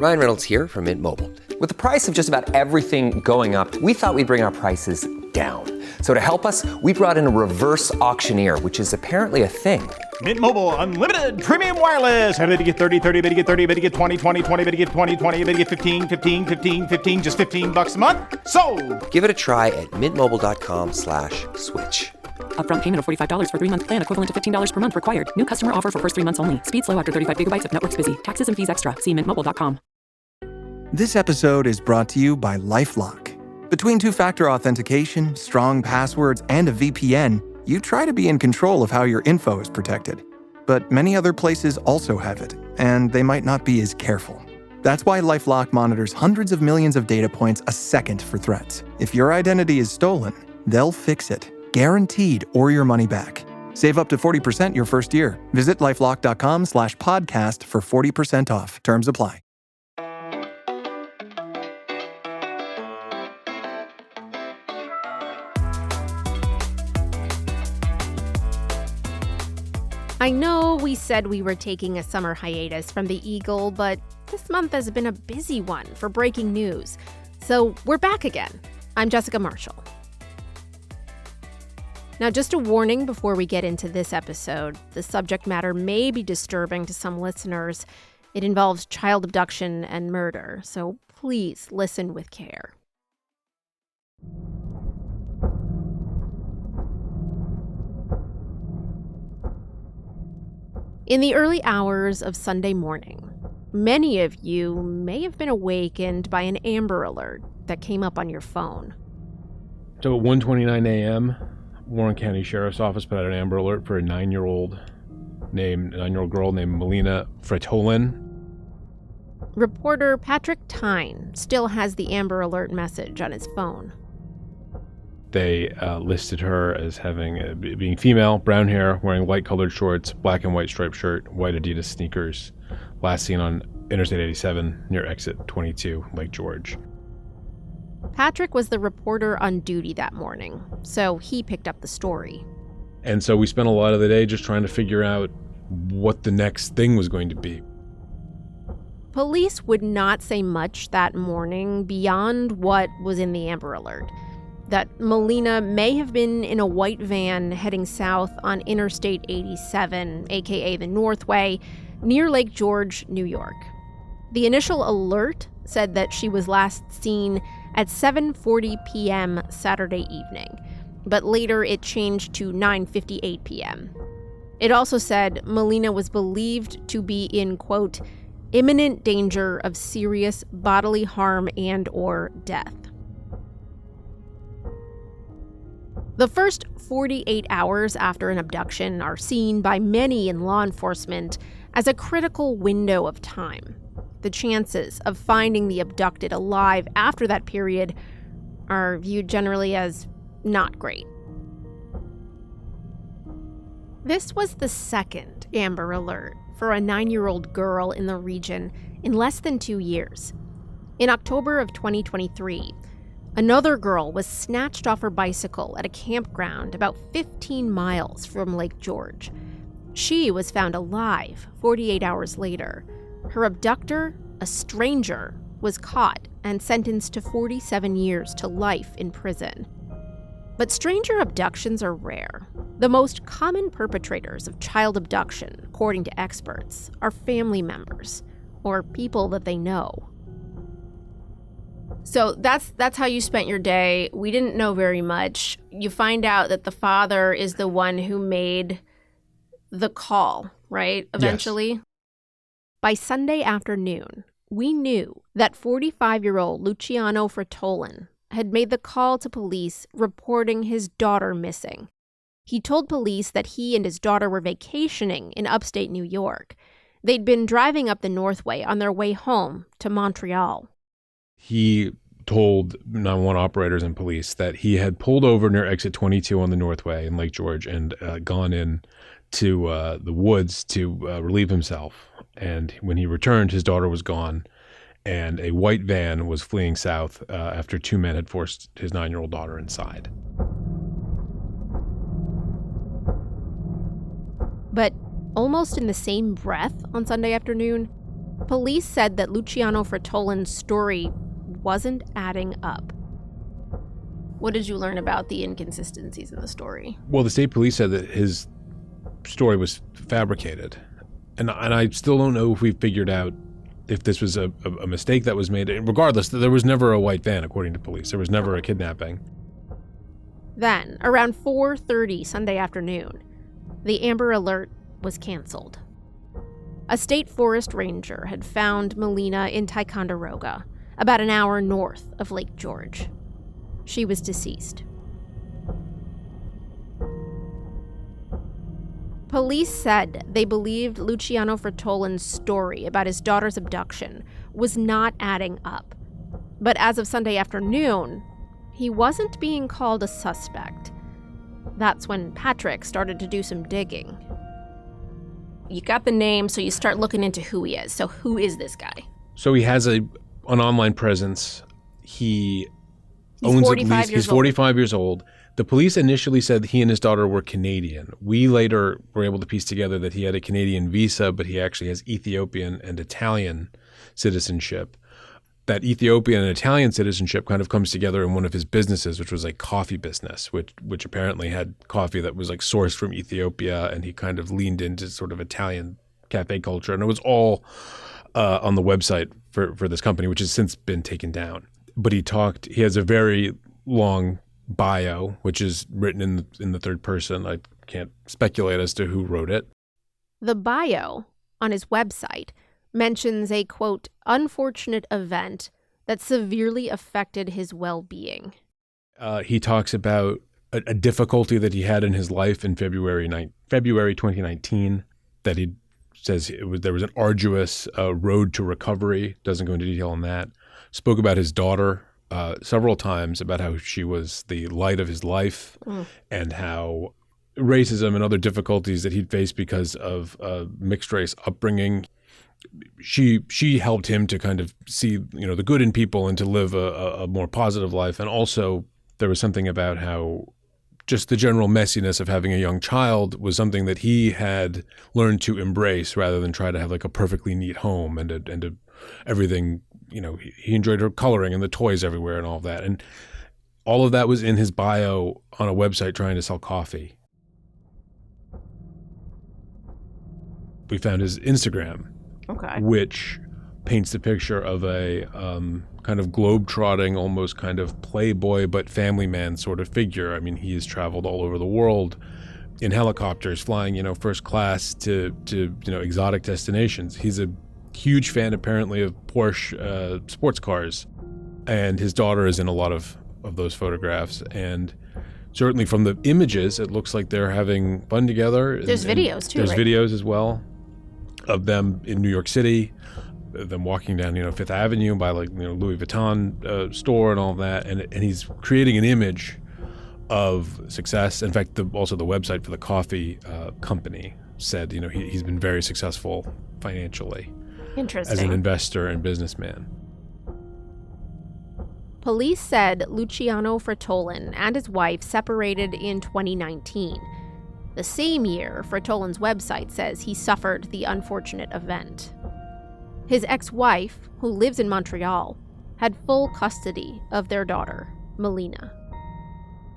Ryan Reynolds here from Mint Mobile. With the price of just about everything going up, we thought we'd bring our prices down. So to help us, we brought in a reverse auctioneer, which is apparently a thing. Mint Mobile Unlimited Premium Wireless. How to get 30, 30, bit to get 30, bit to get 20, 20, 20, bit to get 20, 20, bit to get 15, 15, 15, 15, just $15 a month? Sold! Give it a try at mintmobile.com/switch. Upfront payment of $45 for 3-month plan, equivalent to $15 per month required. New customer offer for first 3 months only. Speed slow after 35 gigabytes if network's busy. Taxes and fees extra. See mintmobile.com. This episode is brought to you by LifeLock. Between two-factor authentication, strong passwords, and a VPN, you try to be in control of how your info is protected. But many other places also have it, and they might not be as careful. That's why LifeLock monitors hundreds of millions of data points a second for threats. If your identity is stolen, they'll fix it, guaranteed, or your money back. Save up to 40% your first year. Visit LifeLock.com/podcast for 40% off. Terms apply. I know we said we were taking a summer hiatus from the Eagle, but this month has been a busy one for breaking news. So we're back again. I'm Jessica Marshall. Now, just a warning before we get into this episode, the subject matter may be disturbing to some listeners. It involves child abduction and murder, so please listen with care. In the early hours of Sunday morning, many of you may have been awakened by an Amber Alert that came up on your phone. So at 1:29 a.m., Warren County Sheriff's Office put out an Amber Alert for a 9-year-old girl named Melina Frattolin. Reporter Patrick Tyne still has the Amber Alert message on his phone. They listed her as being female, brown hair, wearing light-colored shorts, black and white striped shirt, white Adidas sneakers. Last seen on Interstate 87 near exit 22, Lake George. Patrick was the reporter on duty that morning, so he picked up the story. And so we spent a lot of the day just trying to figure out what the next thing was going to be. Police would not say much that morning beyond what was in the Amber Alert. That Melina may have been in a white van heading south on Interstate 87, aka the Northway, near Lake George, New York. The initial alert said that she was last seen at 7:40 p.m. Saturday evening, but later it changed to 9:58 p.m. It also said Melina was believed to be in, quote, imminent danger of serious bodily harm and/or death. The first 48 hours after an abduction are seen by many in law enforcement as a critical window of time. The chances of finding the abducted alive after that period are viewed generally as not great. This was the second Amber Alert for a 9-year-old girl in the region in less than 2 years. In October of 2023, another girl was snatched off her bicycle at a campground about 15 miles from Lake George. She was found alive 48 hours later. Her abductor, a stranger, was caught and sentenced to 47 years to life in prison. But stranger abductions are rare. The most common perpetrators of child abduction, according to experts, are family members or people that they know. So that's how you spent your day. We didn't know very much. You find out that the father is the one who made the call, right? Eventually. Yes. By Sunday afternoon, we knew that 45-year-old Luciano Frattolin had made the call to police reporting his daughter missing. He told police that he and his daughter were vacationing in upstate New York. They'd been driving up the Northway on their way home to Montreal. He told 911 operators and police that he had pulled over near exit 22 on the Northway in Lake George and gone in to the woods to relieve himself. And when he returned, his daughter was gone, and a white van was fleeing south after 2 men had forced his 9-year-old daughter inside. But almost in the same breath on Sunday afternoon, Police said that Luciano Frattolin's story wasn't adding up. What did you learn about the inconsistencies in the story? Well, the state police said that his story was fabricated. And I still don't know if we figured out if this was a mistake that was made. Regardless, there was never a white van, according to police. There was never a kidnapping. Then, around 4:30 Sunday afternoon, the Amber Alert was canceled. A state forest ranger had found Melina in Ticonderoga, about an hour north of Lake George. She was deceased. Police said they believed Luciano Frattolin's story about his daughter's abduction was not adding up. But as of Sunday afternoon, he wasn't being called a suspect. That's when Patrick started to do some digging. You got the name, so you start looking into who he is. So who is this guy? So he has an online presence. He He's owns 45 at least, years he's 45 years old. The police initially said he and his daughter were Canadian. We later were able to piece together that he had a Canadian visa, but he actually has Ethiopian and Italian citizenship. That Ethiopian and Italian citizenship kind of comes together in one of his businesses, which was a coffee business, which apparently had coffee that was like sourced from Ethiopia, and he kind of leaned into sort of Italian cafe culture. And it was all on the website for this company, which has since been taken down. But he has a very long bio, which is written in the third person. I can't speculate as to who wrote it. The bio on his website mentions a, quote, unfortunate event that severely affected his well-being. He talks about a difficulty that he had in his life in February 2019, that he says there was an arduous road to recovery. Doesn't go into detail on that. Spoke about his daughter several times, about how she was the light of his life, and how racism and other difficulties that he'd faced because of mixed race upbringing. She helped him to kind of see, the good in people and to live a more positive life. And also there was something about how just the general messiness of having a young child was something that he had learned to embrace rather than try to have like a perfectly neat home and everything. He enjoyed her coloring and the toys everywhere and all of that. And all of that was in his bio on a website trying to sell coffee. We found his Instagram, which paints the picture of a kind of globe-trotting, almost kind of playboy but family man sort of figure. I mean, he has traveled all over the world in helicopters, flying, first class to exotic destinations. He's a huge fan, apparently, of Porsche sports cars, and his daughter is in a lot of those photographs. And certainly from the images, it looks like they're having fun together. There's videos too. There's right? videos as well of them in New York City, them walking down, Fifth Avenue by Louis Vuitton store and all of that. And he's creating an image of success. In fact, also the website for the coffee company said, he's been very successful financially. Interesting. As an investor and businessman. Police said Luciano Frattolin and his wife separated in 2019. The same year, Frattolin's website says he suffered the unfortunate event. His ex-wife, who lives in Montreal, had full custody of their daughter, Melina.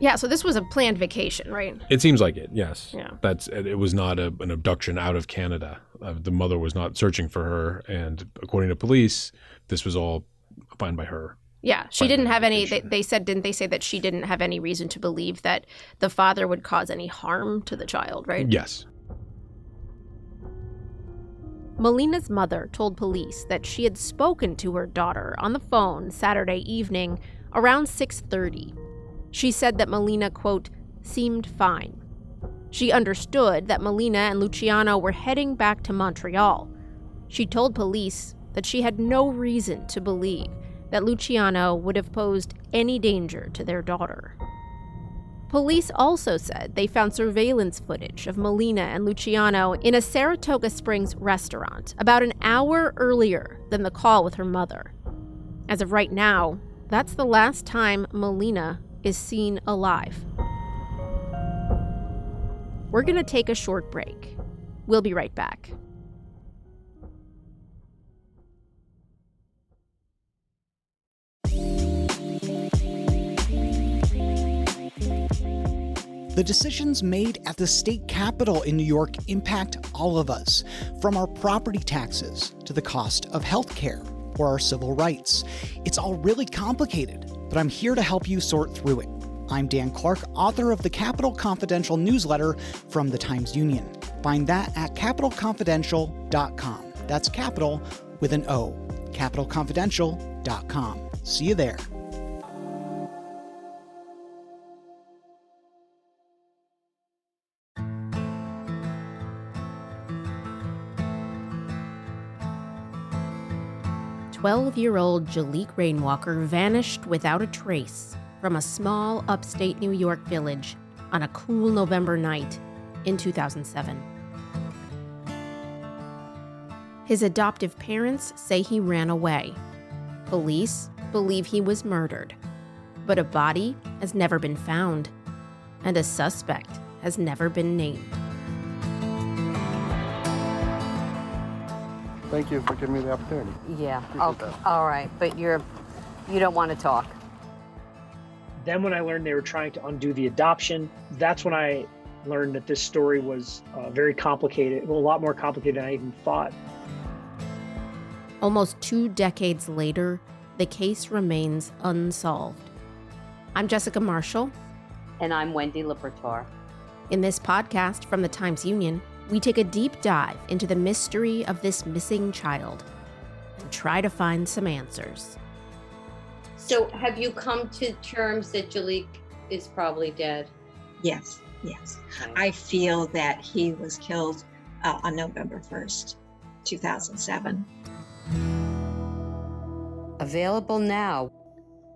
Yeah, so this was a planned vacation, right? It seems like it, yes. Yeah. It was not an abduction out of Canada. The mother was not searching for her, and according to police, this was all fine by her. Yeah, she didn't have any, didn't they say that she didn't have any reason to believe that the father would cause any harm to the child, right? Yes. Melina's mother told police that she had spoken to her daughter on the phone Saturday evening around 6:30. She said that Melina, quote, seemed fine. She understood that Melina and Luciano were heading back to Montreal. She told police that she had no reason to believe that Luciano would have posed any danger to their daughter. Police also said they found surveillance footage of Melina and Luciano in a Saratoga Springs restaurant about an hour earlier than the call with her mother. As of right now, that's the last time Melina is seen alive. We're going to take a short break. We'll be right back. The decisions made at the state capitol in New York impact all of us, from our property taxes to the cost of healthcare or our civil rights. It's all really complicated, but I'm here to help you sort through it. I'm Dan Clark, author of the Capitol Confidential newsletter from the Times-Union. Find that at capitalconfidential.com. That's capital with an O. capitalconfidential.com. See you there. "12-year-old Jaliek Rainwalker vanished without a trace from a small upstate New York village on a cool November night in 2007. His adoptive parents say he ran away. Police believe he was murdered, but a body has never been found, and a suspect has never been named. Thank you for giving me the opportunity. Yeah, Appreciate okay, that. all right, but you don't want to talk. Then when I learned they were trying to undo the adoption, that's when I learned that this story was very complicated, well, a lot more complicated than I even thought. Almost 2 decades later, the case remains unsolved. I'm Jessica Marshall. And I'm Wendy Lipertor. In this podcast from the Times-Union, we take a deep dive into the mystery of this missing child and try to find some answers. So have you come to terms that Jaliek is probably dead? Yes. Okay. I feel that he was killed on November 1st, 2007. Available now,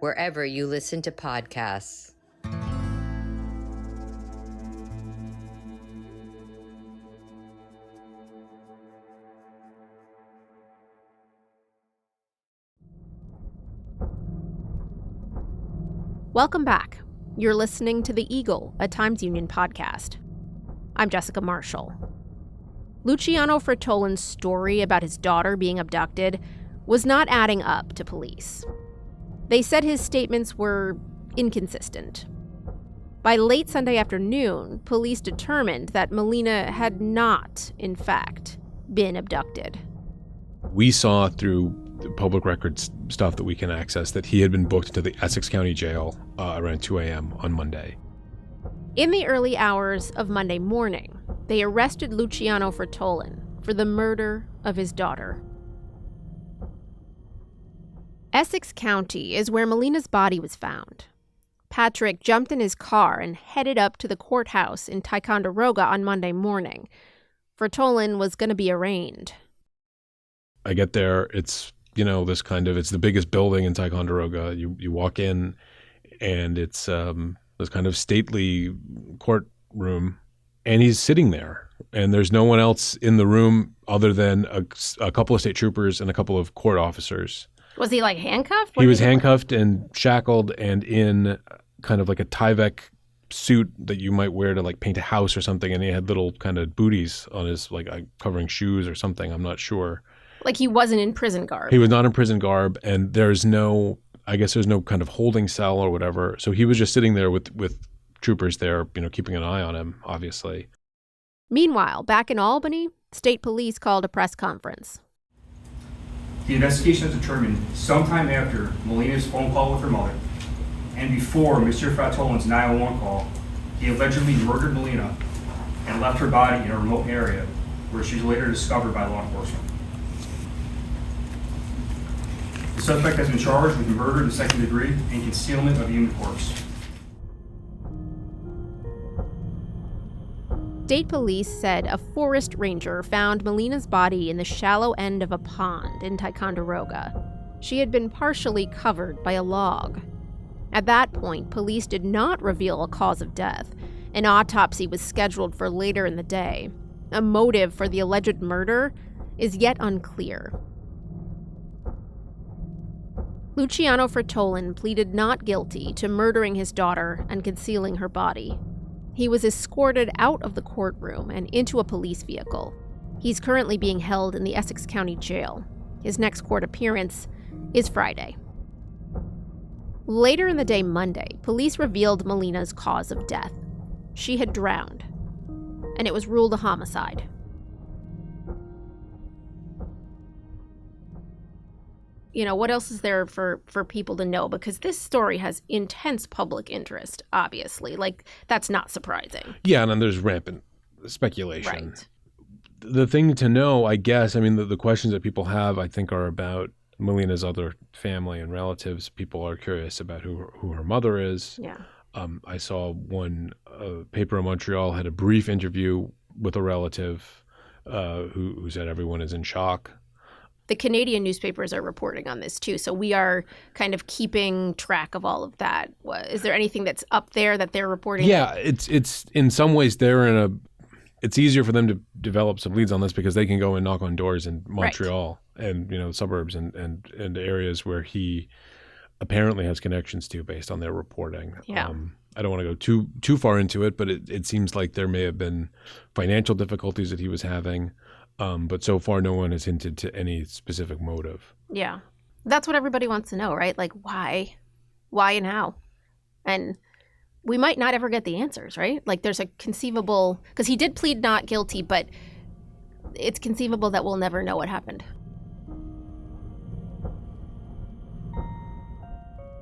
wherever you listen to podcasts. Welcome back. You're listening to The Eagle, a Times-Union podcast. I'm Jessica Marshall. Luciano Frattolin's story about his daughter being abducted was not adding up to police. They said his statements were inconsistent. By late Sunday afternoon, police determined that Melina had not, in fact, been abducted. We saw through the public records stuff that we can access that he had been booked to the Essex County Jail around 2 a.m. on Monday. In the early hours of Monday morning, they arrested Luciano Frattolin for the murder of his daughter. Essex County is where Melina's body was found. Patrick jumped in his car and headed up to the courthouse in Ticonderoga on Monday morning. Frattolin was going to be arraigned. I get there, it's, it's the biggest building in Ticonderoga. You walk in and it's this kind of stately courtroom, and he's sitting there. And there's no one else in the room other than a couple of state troopers and a couple of court officers. Was he handcuffed? He was handcuffed and shackled and in kind of like a Tyvek suit that you might wear to paint a house or something. And he had little kind of booties on his covering shoes or something. I'm not sure. He wasn't in prison garb. He was not in prison garb, and there's no kind of holding cell or whatever. So he was just sitting there with troopers there, keeping an eye on him, obviously. Meanwhile, back in Albany, state police called a press conference. The investigation has determined sometime after Melina's phone call with her mother and before Mr. Frattolin's 911 call, he allegedly murdered Melina and left her body in a remote area where she was later discovered by law enforcement. The suspect has been charged with murder in the second degree and concealment of a human corpse. State police said a forest ranger found Melina's body in the shallow end of a pond in Ticonderoga. She had been partially covered by a log. At that point, police did not reveal a cause of death. An autopsy was scheduled for later in the day. A motive for the alleged murder is yet unclear. Luciano Frattolin pleaded not guilty to murdering his daughter and concealing her body. He was escorted out of the courtroom and into a police vehicle. He's currently being held in the Essex County Jail. His next court appearance is Friday. Later in the day Monday, police revealed Melina's cause of death. she had drowned, and it was ruled a homicide. You know, what else is there for people to know? Because this story has intense public interest, obviously. Like, that's not surprising. Yeah, and then there's rampant speculation. Right. The thing to know, I guess, I mean, the questions that people have, I think, are about Melina's other family and relatives. People are curious about who her mother is. Yeah. I saw one paper in Montreal had a brief interview with a relative who said everyone is in shock. The Canadian newspapers are reporting on this too, so we are kind of keeping track of all of that. Is there anything that's up there that they're reporting? Yeah, it's in some ways it's easier for them to develop some leads on this because they can go and knock on doors in Montreal and suburbs and areas where he apparently has connections to based on their reporting. Yeah. I don't want to go too far into it, but it seems like there may have been financial difficulties that he was having. But so far, no one has hinted to any specific motive. Yeah. That's what everybody wants to know, right? Like, why? Why and how? And we might not ever get the answers, right? Like, there's a conceivable, because he did plead not guilty, but it's conceivable that we'll never know what happened.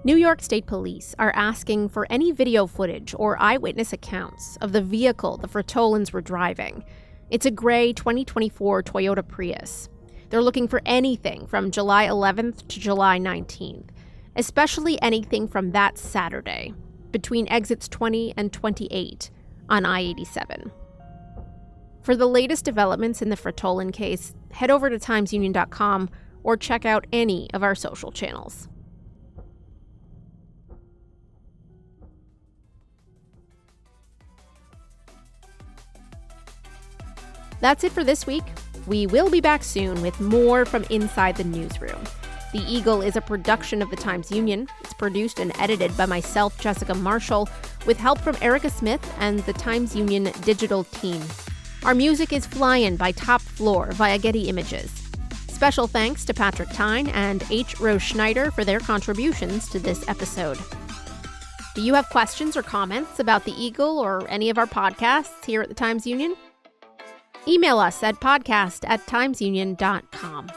New York State Police are asking for any video footage or eyewitness accounts of the vehicle the Frattolins were driving. It's a gray 2024 Toyota Prius. They're looking for anything from July 11th to July 19th, especially anything from that Saturday between exits 20 and 28 on I-87. For the latest developments in the Frattolin case, head over to timesunion.com or check out any of our social channels. That's it for this week. We will be back soon with more from inside the newsroom. The Eagle is a production of the Times-Union. It's produced and edited by myself, Jessica Marshall, with help from Erica Smith and the Times-Union digital team. Our music is Flyin' by Top Floor via Getty Images. Special thanks to Patrick Tyne and H. Rose Schneider for their contributions to this episode. Do you have questions or comments about the Eagle or any of our podcasts here at the Times-Union? Email us at podcast@timesunion.com.